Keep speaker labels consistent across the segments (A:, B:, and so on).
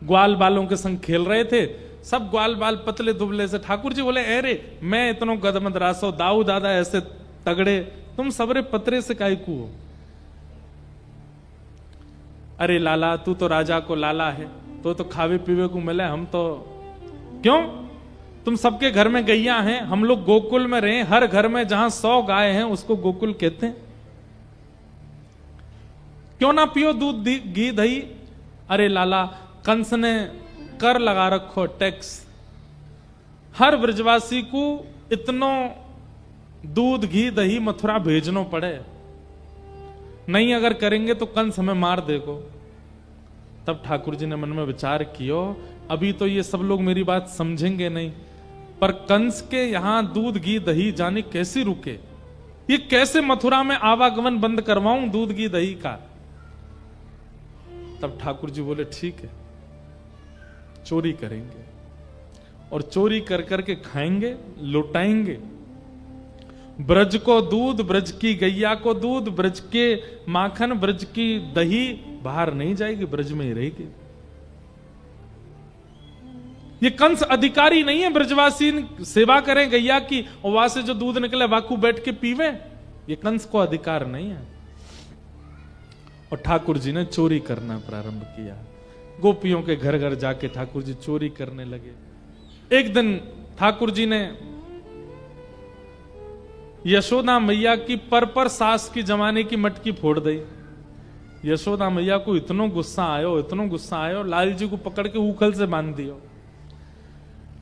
A: ग्वाल बालों के संग खेल रहे थे, सब ग्वाल बाल पतले दुबले से। ठाकुर जी बोले, अरे मैं इतनो गदमद रासो, दाऊ दादा ऐसे तगड़े, तुम सबरे पतरे से काई को हो? अरे लाला, तू तो राजा को लाला है, तो खावे पीवे को मिले, हम तो क्यों? तुम सबके घर में गैया हैं, हम लोग गोकुल में रहे, हर घर में जहां 100 गाय हैं उसको गोकुल कहते हैं। क्यों ना पियो दूध घी दही? अरे लाला, कंस ने कर लगा रखो, टैक्स, हर ब्रजवासी को इतनो दूध घी दही मथुरा भेजनो पड़े, नहीं अगर करेंगे तो कंस हमें मार देगो। तब ठाकुर जी ने मन में विचार किया, अभी तो ये सब लोग मेरी बात समझेंगे नहीं, पर कंस के यहां दूध घी दही जाने कैसे रुके, ये कैसे मथुरा में आवागमन बंद करवाऊं दूध घी दही का? तब ठाकुर जी बोले, ठीक है, चोरी करेंगे, और चोरी कर करके खाएंगे, लुटाएंगे। ब्रज को दूध, ब्रज की गैया को दूध, ब्रज के माखन, ब्रज की दही बाहर नहीं जाएगी, ब्रज में ही रहेगी। ये कंस अधिकारी नहीं है ब्रजवासी सेवा करें गैया की, और वहां से जो दूध निकले वाकू बैठ के पीवे, ये कंस को अधिकार नहीं है। और ठाकुर जी ने चोरी करना प्रारंभ किया। गोपियों के घर घर जाके ठाकुर जी चोरी करने लगे। एक दिन ठाकुर जी ने यशोदा मैया की पर सास की जमाने की मटकी फोड़ दी। यशोदा मैया को इतनो गुस्सा आयो, लाल जी को पकड़ के उखल से बांध दियो।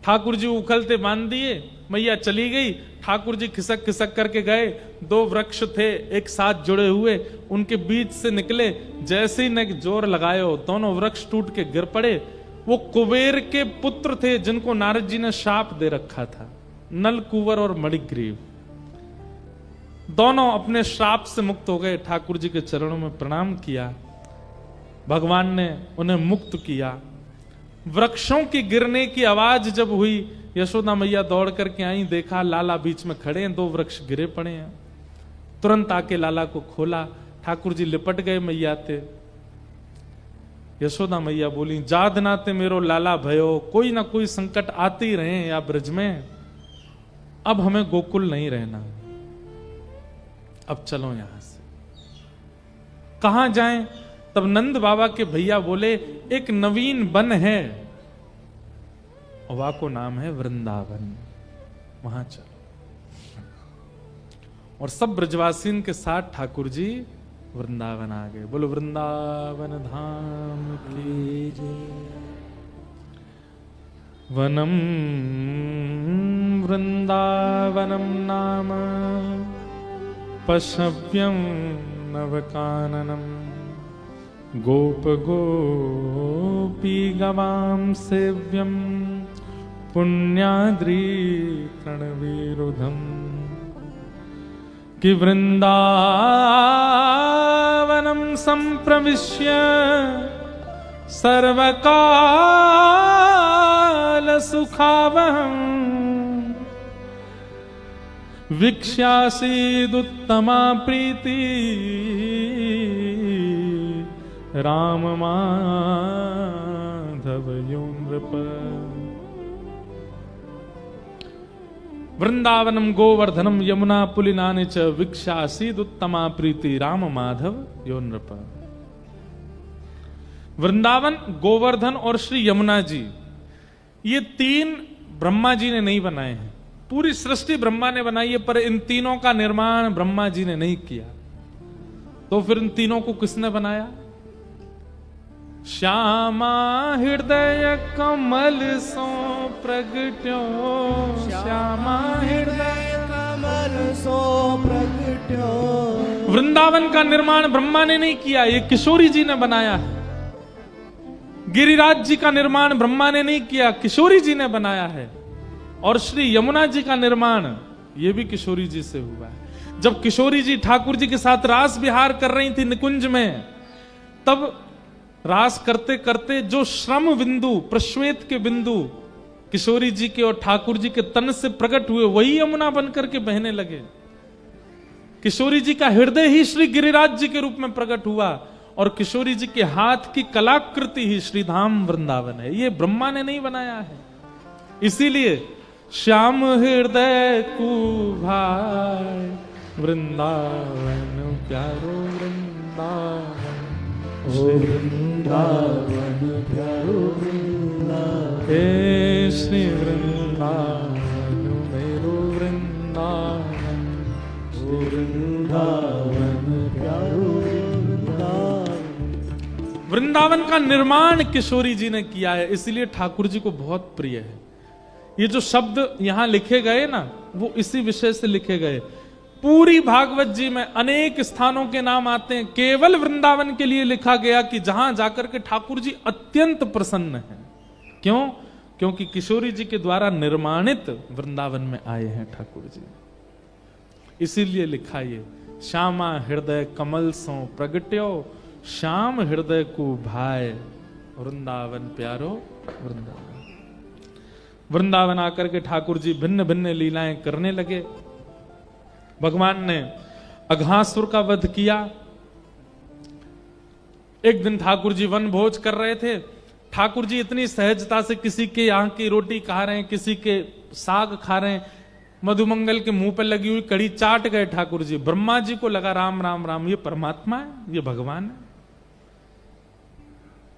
A: ठाकुर जी उखलते बांध दिए, मैया चली गई। ठाकुर जी खिसक खिसक करके गए, 2 वृक्ष थे एक साथ जुड़े हुए, उनके बीच से निकले, जैसे ही ने जोर लगायो दोनों वृक्ष टूट के गिर पड़े। वो कुबेर के पुत्र थे जिनको नारद जी ने शाप दे रखा था, नल कुंवर और मणिग्रीव। दोनों अपने श्राप से मुक्त हो गए। ठाकुर जी के चरणों में प्रणाम किया, भगवान ने उन्हें मुक्त किया। वृक्षों की गिरने की आवाज जब हुई, यशोदा मैया दौड़ करके आई, देखा लाला बीच में खड़े हैं, 2 वृक्ष गिरे पड़े हैं। तुरंत आके लाला को खोला, ठाकुर जी लिपट गए मैया ते। यशोदा मैया बोली, जाद नाते मेरो लाला भयो, कोई ना कोई संकट आते ही रहे या ब्रज में, अब हमें गोकुल नहीं रहना, अब चलो यहां से। कहां जाएं? तब नंद बाबा के भैया बोले, एक नवीन वन है, वहां को नाम है वृंदावन, वहां चलो। और सब ब्रजवासियों के साथ ठाकुर जी वृंदावन आ गए। बोलो वृंदावन धाम की जय। वनम वृंदावनम नाम पशव्यम नवकाननम, गोप गोपी गवाम सेव्यम, पुण्याद्री तृणवीरुधम। कि वृंदावनम संप्रविश्य सर्वकाल सुखावहम्, वीक्ष्यासीदुत्तमा प्रीति राम माधव योनृप। वृंदावनम गोवर्धनम यमुना पुलिनानि च, वीक्ष्यासीदुत्तमा प्रीति राम माधव योनृप। वृंदावन, गोवर्धन और श्री यमुना जी, ये 3 ब्रह्मा जी ने नहीं बनाए हैं। पूरी सृष्टि ब्रह्मा ने बनाई है, पर इन तीनों का निर्माण ब्रह्मा जी ने नहीं किया। तो फिर इन तीनों को किसने बनाया? श्यामा हृदय कमल सो प्रगट्यो, श्यामा हृदय कमल सो प्रगट्यो। वृंदावन का निर्माण ब्रह्मा ने नहीं किया, ये किशोरी जी ने बनाया है। गिरिराज जी का निर्माण ब्रह्मा ने नहीं किया, किशोरी जी ने बनाया है। और श्री यमुना जी का निर्माण ये भी किशोरी जी से हुआ है। जब किशोरी जी ठाकुर जी के साथ रास विहार कर रही थी निकुंज में, तब रास करते करते जो श्रम बिंदु, प्रश्वेत के बिंदु किशोरी जी के और ठाकुर जी के तन से प्रकट हुए, वही यमुना बनकर के बहने लगे। किशोरी जी का हृदय ही श्री गिरिराज जी के रूप में प्रकट हुआ। और किशोरी जी के हाथ की कलाकृति ही श्रीधाम वृंदावन है। ये ब्रह्मा ने नहीं बनाया है। इसीलिए श्याम हृदय को भाई वृंदावन प्यारो वृंदावन,
B: ओ वृंदावन प्यारो वृंदावन,
A: हे श्री वृंदावन मेरो वृंदावन,
B: ओ वृंदावन प्यारो वृंदावन।
A: वृंदावन का निर्माण किशोरी जी ने किया है, इसलिए ठाकुर जी को बहुत प्रिय है। ये जो शब्द यहां लिखे गए ना, वो इसी विषय से लिखे गए। पूरी भागवत जी में अनेक स्थानों के नाम आते हैं, केवल वृंदावन के लिए लिखा गया कि जहां जाकर के ठाकुर जी अत्यंत प्रसन्न हैं। क्यों? क्योंकि किशोरी जी के द्वारा निर्माणित वृंदावन में आए हैं ठाकुर जी, इसीलिए लिखा ये श्यामा हृदय कमल सो प्रगट्यो, श्याम हृदय को भाई वृंदावन प्यारो वृंदावन। वृंदावन आकर के ठाकुर जी भिन्न भिन्न लीलाएं करने लगे। भगवान ने अघासुर का वध किया। एक दिन ठाकुर जी वन भोज कर रहे थे। ठाकुर जी इतनी सहजता से किसी के यहाँ की रोटी खा रहे हैं, किसी के साग खा रहे हैं, मधुमंगल के मुंह पर लगी हुई कड़ी चाट गए ठाकुर जी। ब्रह्मा जी को लगा राम राम राम, ये परमात्मा है, ये भगवान है।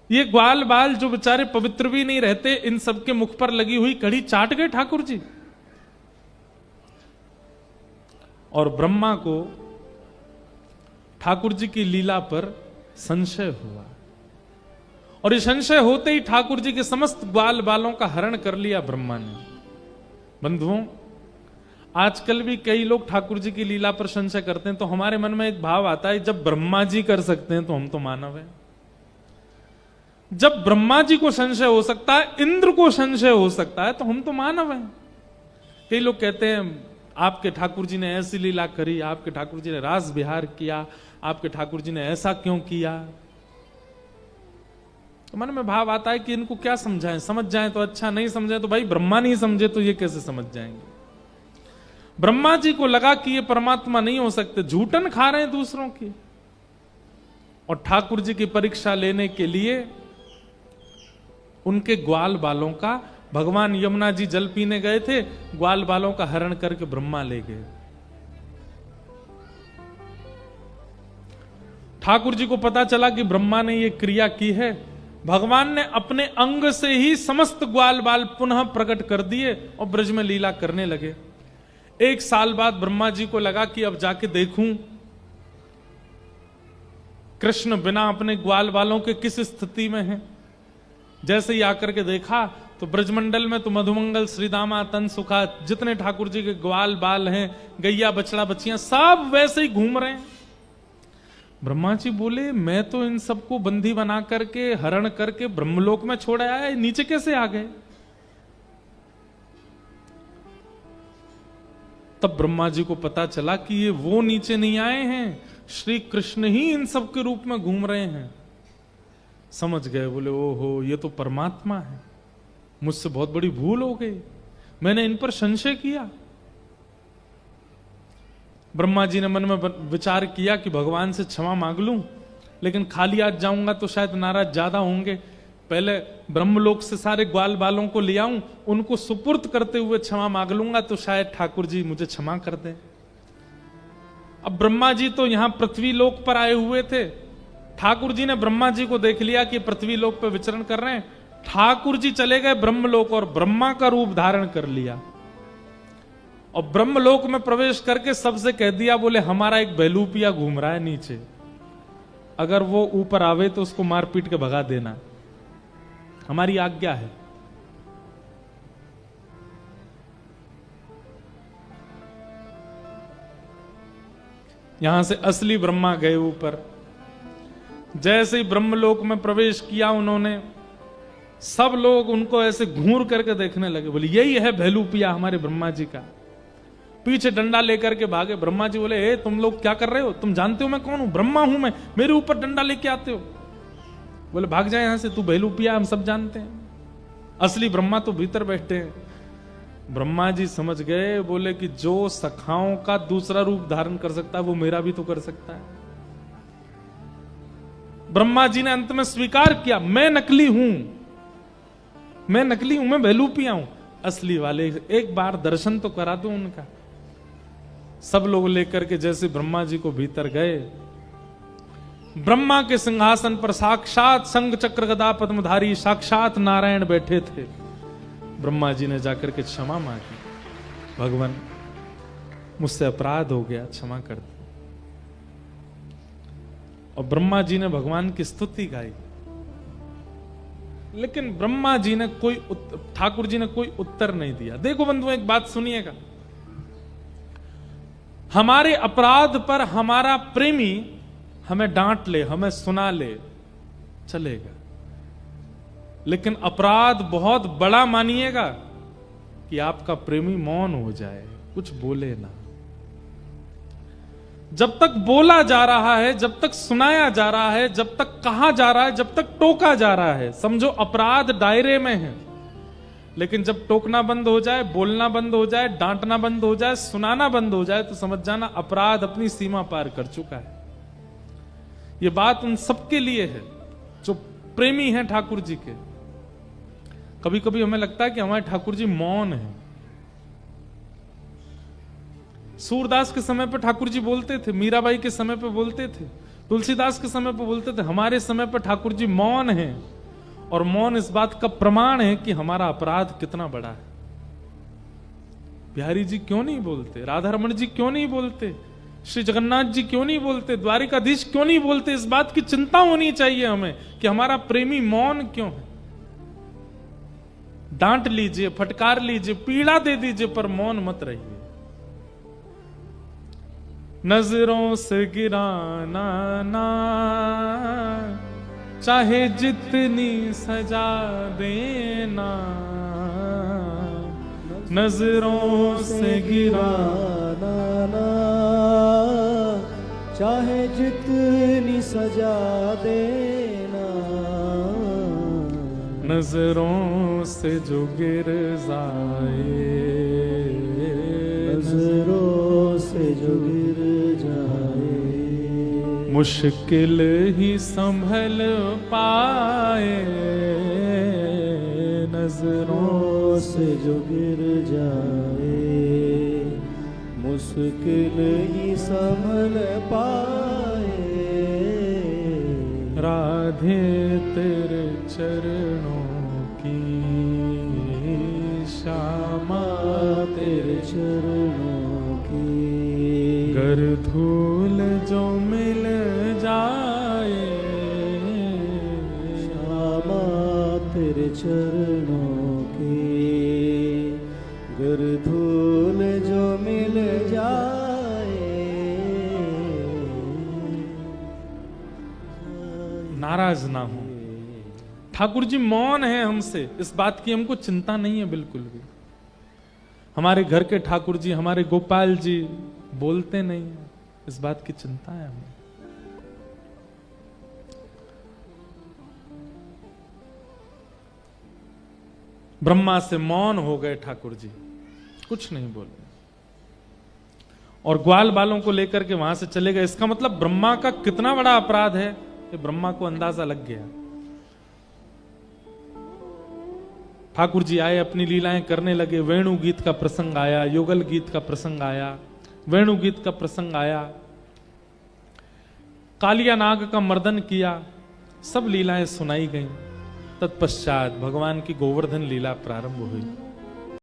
A: ये ग्वाल बाल जो बेचारे पवित्र भी नहीं रहते, इन सबके मुख पर लगी हुई कड़ी चाट गए ठाकुर जी। और ब्रह्मा को ठाकुर जी की लीला पर संशय हुआ, और ये संशय होते ही ठाकुर जी के समस्त ग्वाल बालों का हरण कर लिया ब्रह्मा ने। बंधुओं, आजकल भी कई लोग ठाकुर जी की लीला पर संशय करते हैं, तो हमारे मन में एक भाव आता है, जब ब्रह्मा जी कर सकते हैं तो हम तो मानव हैं। जब ब्रह्मा जी को संशय हो सकता है, इंद्र को संशय हो सकता है, तो हम तो मानव हैं। कई लोग कहते हैं आपके ठाकुर जी ने ऐसी लीला करी, आपके ठाकुर जी ने रास विहार किया, आपके ठाकुर जी ने ऐसा क्यों किया। तो मन में भाव आता है कि इनको क्या समझाएं, समझ जाएं तो अच्छा, नहीं समझे तो भाई ब्रह्मा नहीं समझे तो ये कैसे समझ जाएंगे। ब्रह्मा जी को लगा कि ये परमात्मा नहीं हो सकते, झूठन खा रहे हैं दूसरों की, और ठाकुर जी की परीक्षा लेने के लिए उनके ग्वाल बालों का, भगवान यमुना जी जल पीने गए थे, ग्वाल बालों का हरण करके ब्रह्मा ले गए। ठाकुर जी को पता चला कि ब्रह्मा ने यह क्रिया की है। भगवान ने अपने अंग से ही समस्त ग्वाल बाल पुनः प्रकट कर दिए और ब्रज में लीला करने लगे। 1 साल बाद ब्रह्मा जी को लगा कि अब जाके देखूं कृष्ण बिना अपने ग्वाल बालों के किस स्थिति में है। जैसे ही आकर के देखा तो ब्रजमंडल में तो मधुमंगल, श्रीदामा, तनसुखा, जितने ठाकुर जी के ग्वाल बाल हैं, गैया बछड़ा बच्चियां, सब वैसे ही घूम रहे हैं। ब्रह्मा जी बोले, मैं तो इन सबको बंदी बना करके, हरण करके ब्रह्मलोक में छोड़ आया, नीचे कैसे आ गए। तब ब्रह्मा जी को पता चला कि ये वो नीचे नहीं आए हैं, श्री कृष्ण ही इन सब के रूप में घूम रहे हैं। समझ गए, बोले ओहो ये तो परमात्मा है, मुझसे बहुत बड़ी भूल हो गई, मैंने इन पर संशय किया। ब्रह्मा जी ने मन में विचार किया कि भगवान से क्षमा मांग लूं, लेकिन खाली आज जाऊंगा तो शायद नाराज ज्यादा होंगे, पहले ब्रह्मलोक से सारे ग्वाल बालों को ले आऊं, उनको सुपुर्द करते हुए क्षमा मांग लूंगा तो शायद ठाकुर जी मुझे क्षमा कर दें। अब ब्रह्मा जी तो यहां पृथ्वी लोक पर आए हुए थे, ठाकुर जी ने ब्रह्मा जी को देख लिया कि पृथ्वी लोक पर विचरण कर रहे हैं। ठाकुर जी चले गए ब्रह्मलोक और ब्रह्मा का रूप धारण कर लिया, और ब्रह्मलोक में प्रवेश करके सबसे कह दिया, बोले हमारा एक बेलूपिया घूम रहा है नीचे, अगर वो ऊपर आवे तो उसको मार पीट के भगा देना, हमारी आज्ञा है। यहां से असली ब्रह्मा गए ऊपर। जैसे ही ब्रह्मलोक में प्रवेश किया उन्होंने, सब लोग उनको ऐसे घूर करके देखने लगे, बोले यही है भेलूपिया हमारे ब्रह्मा जी का। पीछे डंडा लेकर के भागे। ब्रह्मा जी बोले, ए तुम लोग क्या कर रहे हो, तुम जानते हो मैं कौन हूं, ब्रह्मा हूं मैं, मेरे ऊपर डंडा लेके आते हो। बोले भाग जाए यहां से, तू भेलूपिया हम सब जानते हैं, असली ब्रह्मा तो भीतर बैठे हैं। ब्रह्मा जी समझ गए, बोले कि जो सखाओं का दूसरा रूप धारण कर सकता है वो मेरा भी तो कर सकता है। ब्रह्मा जी ने अंत में स्वीकार किया, मैं नकली हूं, मैं बहलूपिया हूं, असली वाले एक बार दर्शन तो करा दो उनका। सब लोग लेकर के जैसे ब्रह्मा जी को भीतर गए, ब्रह्मा के सिंहासन पर साक्षात शंख चक्र गदा पद्मधारी साक्षात नारायण बैठे थे। ब्रह्मा जी ने जाकर के क्षमा मांगी, भगवान मुझसे अपराध हो गया, क्षमा कर दो। और ब्रह्मा जी ने भगवान की स्तुति गाई, लेकिन ब्रह्मा जी ने ठाकुर जी ने कोई उत्तर नहीं दिया। देखो बंधुओं, एक बात सुनिएगा, हमारे अपराध पर हमारा प्रेमी हमें डांट ले, हमें सुना ले, चलेगा, लेकिन अपराध बहुत बड़ा मानिएगा कि आपका प्रेमी मौन हो जाए, कुछ बोले ना। जब तक बोला जा रहा है, जब तक सुनाया जा रहा है, जब तक कहा जा रहा है, जब तक टोका जा रहा है, समझो अपराध दायरे में है। लेकिन जब टोकना बंद हो जाए, बोलना बंद हो जाए, डांटना बंद हो जाए, सुनाना बंद हो जाए, तो समझ जाना अपराध अपनी सीमा पार कर चुका है। यह बात उन सबके लिए है जो प्रेमी हैं ठाकुर जी के। कभी कभी हमें लगता है कि हमारे ठाकुर जी मौन हैं। सूरदास के समय पर ठाकुर जी बोलते थे, मीराबाई के समय पर बोलते थे, तुलसीदास के समय पर बोलते थे। हमारे समय पर ठाकुर जी मौन हैं, और मौन इस बात का प्रमाण है कि हमारा अपराध कितना बड़ा है। बिहारी जी क्यों नहीं बोलते, राधा रमण जी क्यों नहीं बोलते, श्री जगन्नाथ जी क्यों नहीं बोलते, द्वारिकाधीश क्यों नहीं बोलते? इस बात की चिंता होनी चाहिए हमें कि हमारा प्रेमी मौन क्यों है। डांट लीजिए, फटकार लीजिए, पीड़ा दे दीजिए, पर मौन मत रहिए। नजरों से गिराना ना, चाहे जितनी सजा देना, नजरों से गिराना
B: ना, चाहे जितनी सजा देना,
A: नजरों से जो गिर जाए,
B: नजरों से जो गिर जाए,
A: मुश्किल ही संभल पाए, नजरों
B: से जो गिर जाए, मुश्किल ही संभल पाए।
A: राधे तेरे चरणों की श्यामा,
B: तेरे चरणों की
A: गर धूल जो मिल जाए,
B: श्यामा तेरे चरणों की गर धूल जो मिल जाए।
A: नाराज ना हो। ठाकुर जी मौन है हमसे, इस बात की हमको चिंता नहीं है बिल्कुल भी। हमारे घर के ठाकुर जी, हमारे गोपाल जी बोलते नहीं है, इस बात की चिंता है हमें। ब्रह्मा से मौन हो गए ठाकुर जी, कुछ नहीं बोले, और ग्वाल बालों को लेकर के वहां से चले गए। इसका मतलब ब्रह्मा का कितना बड़ा अपराध है, कि ब्रह्मा को अंदाजा लग गया। ठाकुर जी आए, अपनी लीलाएं करने लगे। वेणु गीत का प्रसंग आया, युगल गीत का प्रसंग आया, वेणु गीत का प्रसंग आया, कालिया नाग का मर्दन किया, सब लीलाएं सुनाई गईं। तत्पश्चात भगवान की गोवर्धन लीला प्रारंभ हुई।